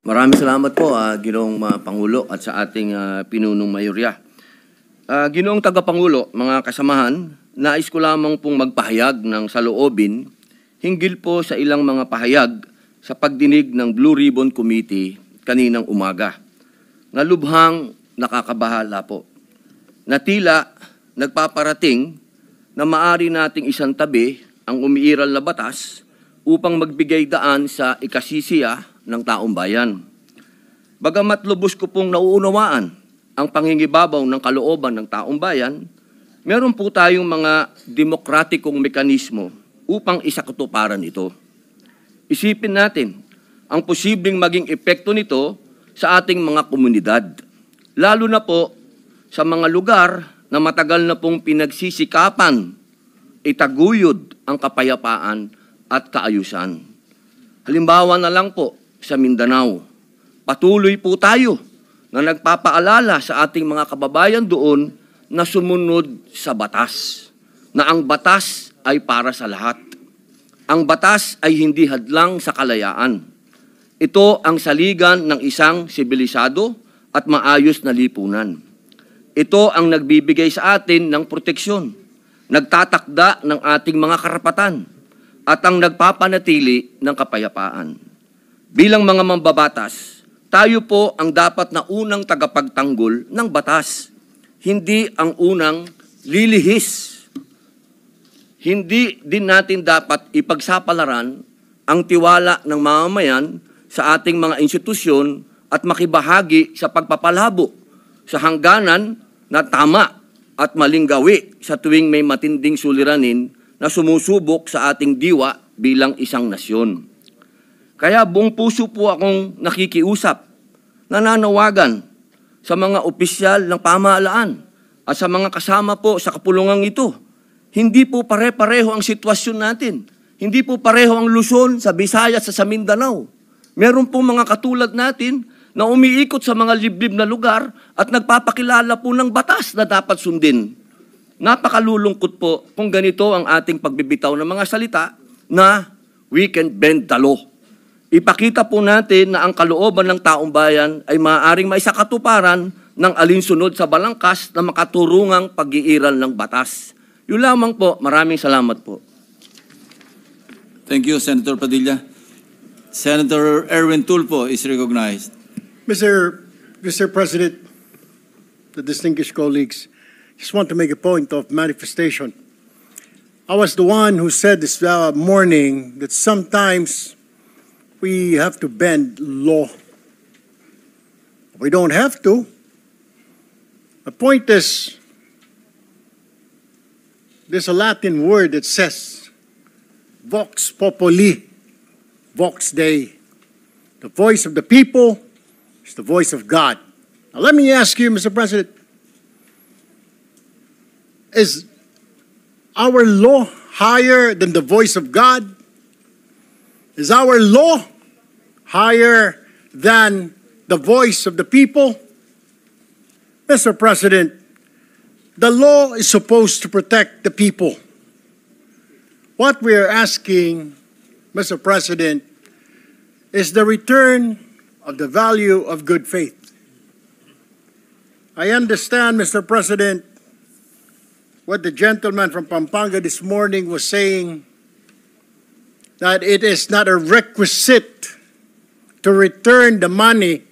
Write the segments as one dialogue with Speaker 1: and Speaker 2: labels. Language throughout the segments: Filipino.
Speaker 1: Maraming salamat po, Ginoong Pangulo at sa ating pinunong mayorya. Ginoong Tagapangulo, mga kasamahan, nais ko lamang pong magpahayag ng saloobin hinggil po sa ilang mga pahayag sa pagdinig ng Blue Ribbon Committee kaninang umaga. Nalubhang nakakabahala po. Na tila nagpaparating na maari nating isang tabi ang umiiral na batas upang magbigay daan sa ikasisiya ng taong bayan. Bagamat lubos ko pong nauunawaan ang pangingibabaw ng kalooban ng taong bayan, meron po tayong mga demokratikong mekanismo upang isakatuparan ito. Isipin natin ang posibleng maging epekto nito sa ating mga komunidad, lalo na po sa mga lugar na matagal na pong pinagsisikapan itaguyod ang kapayapaan at kaayusan. Halimbawa na lang po, sa Mindanao, patuloy po tayo na nagpapaalala sa ating mga kababayan doon na sumunod sa batas, na ang batas ay para sa lahat. Ang batas ay hindi hadlang sa kalayaan. Ito ang saligan ng isang sibilisado at maayos na lipunan. Ito ang nagbibigay sa atin ng proteksyon, nagtatakda ng ating mga karapatan, at ang nagpapanatili ng kapayapaan. Bilang mga mambabatas, tayo po ang dapat na unang tagapagtanggol ng batas, hindi ang unang lilihis. Hindi din natin dapat ipagsapalaran ang tiwala ng mamamayan sa ating mga institusyon at makibahagi sa pagpapalabo sa hangganan na tama at maling gawi sa tuwing may matinding suliranin na sumusubok sa ating diwa bilang isang nasyon. Kaya buong puso po akong nakikiusap, nananawagan sa mga opisyal ng pamahalaan at sa mga kasama po sa kapulungang ito. Hindi po pare-pareho ang sitwasyon natin. Hindi po pareho ang Luzon sa Visayas at sa Mindanao. Meron po mga katulad natin na umiikot sa mga liblib na lugar at nagpapakilala po ng batas na dapat sundin. Napakalulungkot po kung ganito ang ating pagbibitaw ng mga salita na we can bend the law. Ipakita po natin na ang kalooban ng taong bayan ay maaaring maisakatuparan ng alinsunod sa balangkas na makaturungang pag-iiral ng batas. Yun lamang po. Maraming salamat po.
Speaker 2: Thank you, Senator Padilla. Senator Erwin Tulfo is recognized.
Speaker 3: Mr. President, the distinguished colleagues, just want to make a point of manifestation. I was the one who said this morning that sometimes we have to bend law. We don't have to. The point is, there's a Latin word that says, vox populi, vox Dei. The voice of the people is the voice of God. Now let me ask you, Mr. President, is our law higher than the voice of God? Is our law higher than the voice of the people? Mr. President, the law is supposed to protect the people. What we are asking, Mr. President, is the return of the value of good faith. I understand, Mr. President, what the gentleman from Pampanga this morning was saying, that it is not a requisite to return the money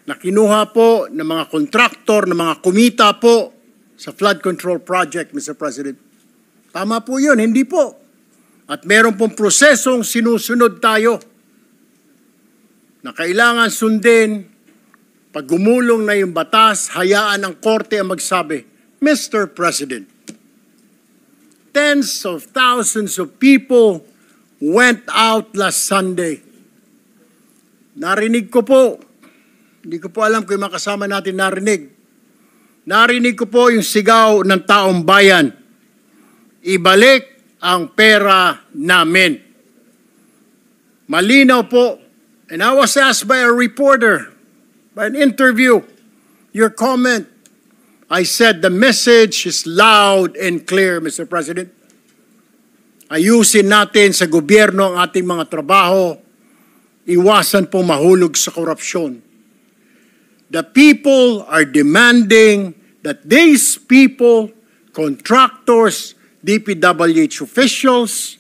Speaker 3: na kinuha po ng mga kontraktor, ng mga kumita po sa flood control project, Mr. President. Tama po yun, hindi po. At meron pong prosesong sinusunod tayo na kailangan sundin. Pag gumulong na yung batas, hayaan ang korte ang magsabi, Mr. President, tens of thousands of people went out last Sunday. Narinig ko po, hindi ko po alam kung yung makasama natin narinig. Narinig ko po yung sigaw ng taong bayan. Ibalik ang pera namin. Malinaw po. And I was asked by a reporter, by an interview, your comment. I said the message is loud and clear, Mr. President. Ayusin natin sa gobyerno ang ating mga trabaho. iwasan po mahulog sa korupsyon. The people are demanding that these people, contractors, DPWH officials,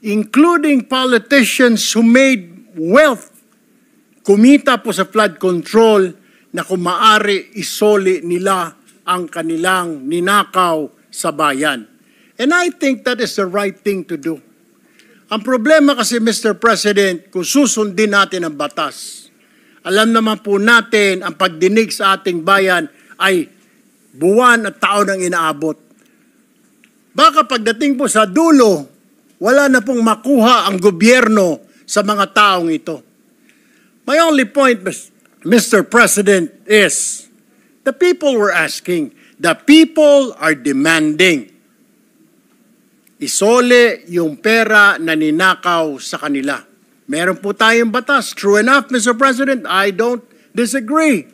Speaker 3: including politicians who made wealth, kumita po sa flood control, na kung maaari isoli nila ang kanilang ninakaw sa bayan. And I think that is the right thing to do. Ang problema kasi, Mr. President, kung susundin natin ang batas, alam naman po natin ang pagdinig sa ating bayan ay buwan at taon ang inaabot. Baka pagdating po sa dulo, wala na pong makuha ang gobyerno sa mga taong ito. My only point, Mr. President, is the people were asking, the people are demanding. Isole yung pera na ninakaw sa kanila. Meron po tayong batas. True enough, Mr. President, I don't disagree.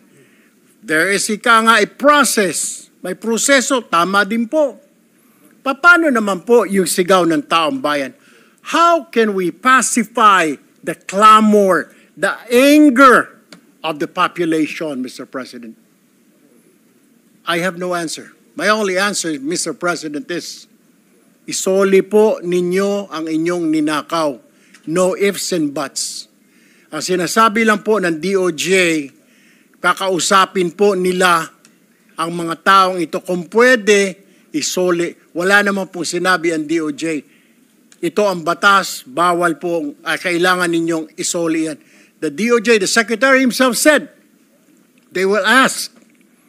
Speaker 3: There is a process. May proseso, tama din po. Paano naman po yung sigaw ng taong bayan? How can we pacify the clamor, the anger of the population, Mr. President? I have no answer. My only answer, Mr. President, is isoli po ninyo ang inyong ninakaw. No ifs and buts. Ang sinasabi lang po ng DOJ, kakausapin po nila ang mga taong ito. Kung pwede, isoli. Wala naman pong sinabi ang DOJ. Ito ang batas, bawal po, kailangan ninyong isoli yan. The DOJ, the Secretary himself said, they will ask,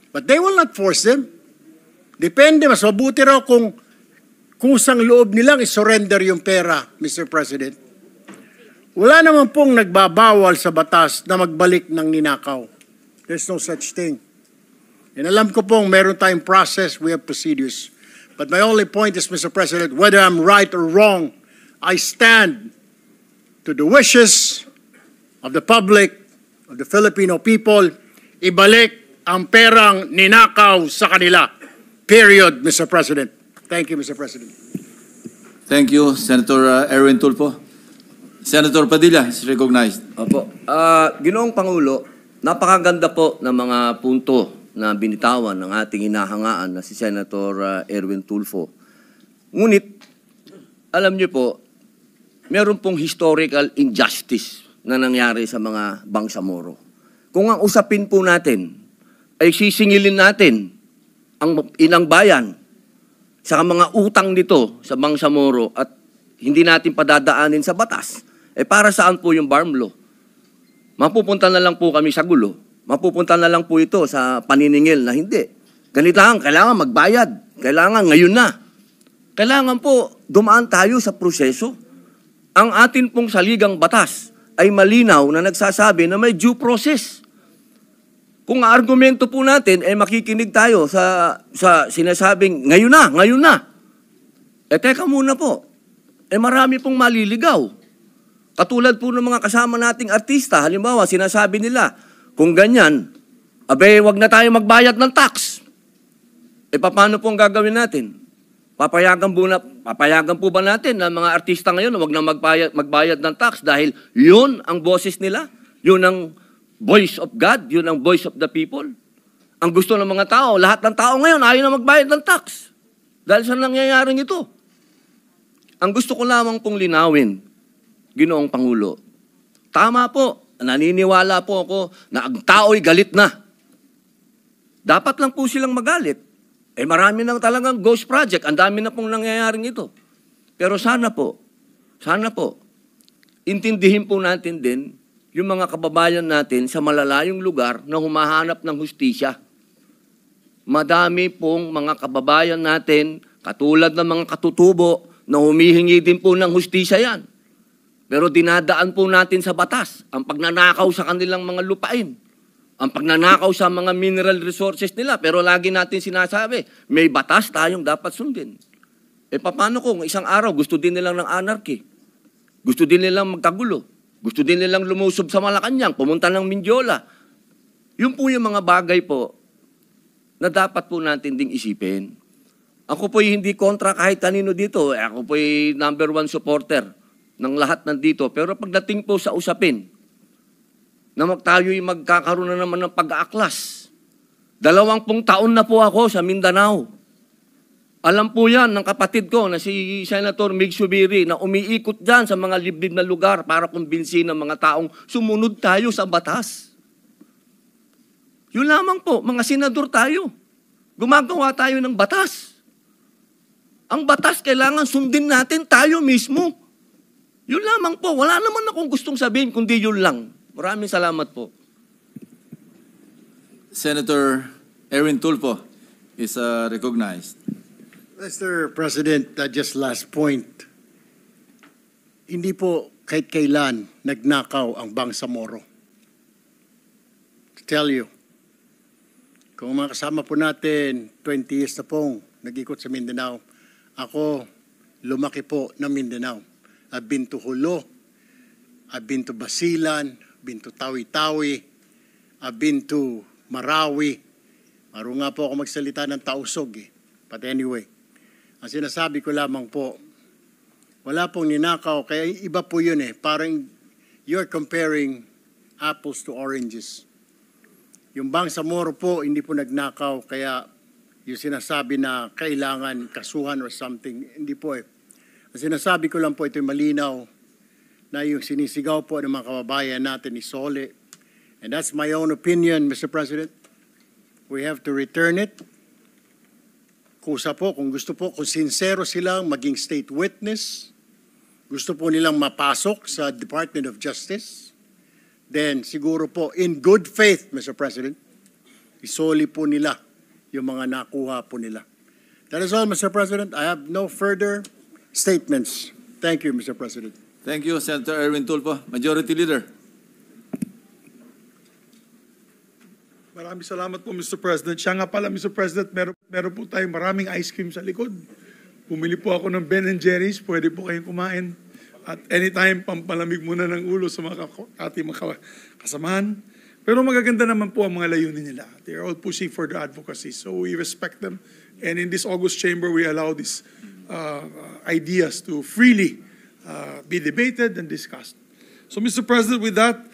Speaker 3: but they will not force them. Depende, mas mabuti raw kung kusang loob nilang isurrender yung pera, Mr. President. Wala naman pong nagbabawal sa batas na magbalik ng ninakaw. There's no such thing. And alam ko pong meron tayong process, we have procedures. But my only point is, Mr. President, whether I'm right or wrong, I stand to the wishes of the public, of the Filipino people, ibalik ang perang ninakaw sa kanila. Period, Mr. President. Thank you, Mr. President.
Speaker 2: Thank you, Senator Erwin Tulfo. Senator Padilla is recognized.
Speaker 1: Opo. Ginoong Pangulo, napakaganda po ng mga punto na binitawan ng ating hinahangaan na si Senator Erwin Tulfo. Ngunit, alam niyo po, meron pong historical injustice na nangyari sa mga Bangsamoro. Kung ang usapin po natin ay sisingilin natin ang ilang bayan sa mga utang nito sa Bangsamoro at hindi natin padadaanin sa batas, para saan po yung farm law? Mapupunta na lang po kami sa gulo. Mapupunta na lang po ito sa paniningil na hindi. Kailangan magbayad. Kailangan ngayon na. Kailangan po dumaan tayo sa proseso. Ang atin pong saligang batas ay malinaw na nagsasabi na may due process. Kung argumento po natin, makikinig tayo sa sinasabing ngayon na. Teka muna po. Marami pong maliligaw. Katulad po ng mga kasama nating artista, halimbawa, sinasabi nila, kung ganyan, wag na tayo magbayad ng tax. Paano po ang gagawin natin? Papayagan po ba natin na mga artista ngayon wag na magbayad ng tax dahil yun ang boses nila? Yun ang voice of God? Yun ang voice of the people? Ang gusto ng mga tao, lahat ng tao ngayon ayaw na magbayad ng tax. Dahil sa nangyayaring ito. Ang gusto ko lamang pong linawin, Ginoong Pangulo, tama po, naniniwala po ako na ang tao'y galit na. Dapat lang po silang magalit. Marami nang talagang ghost project, ang dami na pong nangyayaring ito. Pero sana po, intindihin po natin din yung mga kababayan natin sa malalayong lugar na humahanap ng hustisya. Madami pong mga kababayan natin, katulad ng mga katutubo, na humihingi din po ng hustisya yan. Pero dinadaan po natin sa batas ang pagnanakaw sa kanilang mga lupain, ang pagnanakaw sa mga mineral resources nila. Pero lagi natin sinasabi, may batas tayong dapat sundin. Paano kung isang araw gusto din nilang ng anarchy? Gusto din nilang magkagulo? Gusto din nilang lumusob sa Malacanang, pumunta ng Mindiola? Yun po yung mga bagay po na dapat po natin ding isipin. Ako po'y hindi kontra kahit kanino dito. Ako po'y #1 supporter ng lahat nandito. Pero pagdating po sa usapin na tayo'y magkakaroon na naman ng pag-aaklas. 20 taon na po ako sa Mindanao. Alam po yan ng kapatid ko na si Senator Mig Subiri na umiikot dyan sa mga liblib na lugar para kumbinsin ng mga taong sumunod tayo sa batas. Yun lamang po, mga senador tayo. Gumagawa tayo ng batas. Ang batas kailangan sundin natin tayo mismo. Yun lamang po, wala naman akong gustong sabihin kundi yun lang. Maraming salamat po.
Speaker 2: Senator Erwin Tulfo is recognized.
Speaker 3: Mr. President, just last point. Hindi po kahit kailan nagnakaw ang Bangsamoro. To tell you, kung mga kasama po natin, 20 years na pong nag-ikot sa Mindanao, ako lumaki po ng Mindanao. I've been to Hulo, I've been to Basilan, I've been to Tawi-Tawi, I've been to Marawi. Maro nga po ako magsalita ng Tausog eh. But anyway, ang sinasabi ko lamang po, wala pong ninakaw, kaya iba po yun eh. Parang you're comparing apples to oranges. Yung Bangsamoro po, hindi po nagnakaw, kaya yung sinasabi na kailangan kasuhan or something, hindi po eh. Ang sinasabi ko lang po, ito'y malinaw na yung sinisigaw po ng mga kababayan natin ni Sole. And that's my own opinion, Mr. President. We have to return it. Kusa po, kung gusto po, kung sincero silang maging state witness, gusto po nilang mapasok sa Department of Justice, then siguro po, in good faith, Mr. President, isoli po nila yung mga nakuha po nila. That is all, Mr. President. I have no further statements. Thank you, Mr. President.
Speaker 2: Thank you, Senator Erwin Tulfo. Majority Leader.
Speaker 4: Maraming salamat po, Mr. President. Siya nga pala, Mr. President, meron po tayong maraming ice cream sa likod. Bumili po ako ng Ben & Jerry's. Pwede po kayong kumain. At anytime, pampalamig muna ng ulo sa ating mga kasamahan. Pero magaganda naman po ang mga layunin nila. They are all pushing for the advocacy. So we respect them. And in this August chamber, we allow these ideas to freely be debated and discussed. So, Mr. President, with that,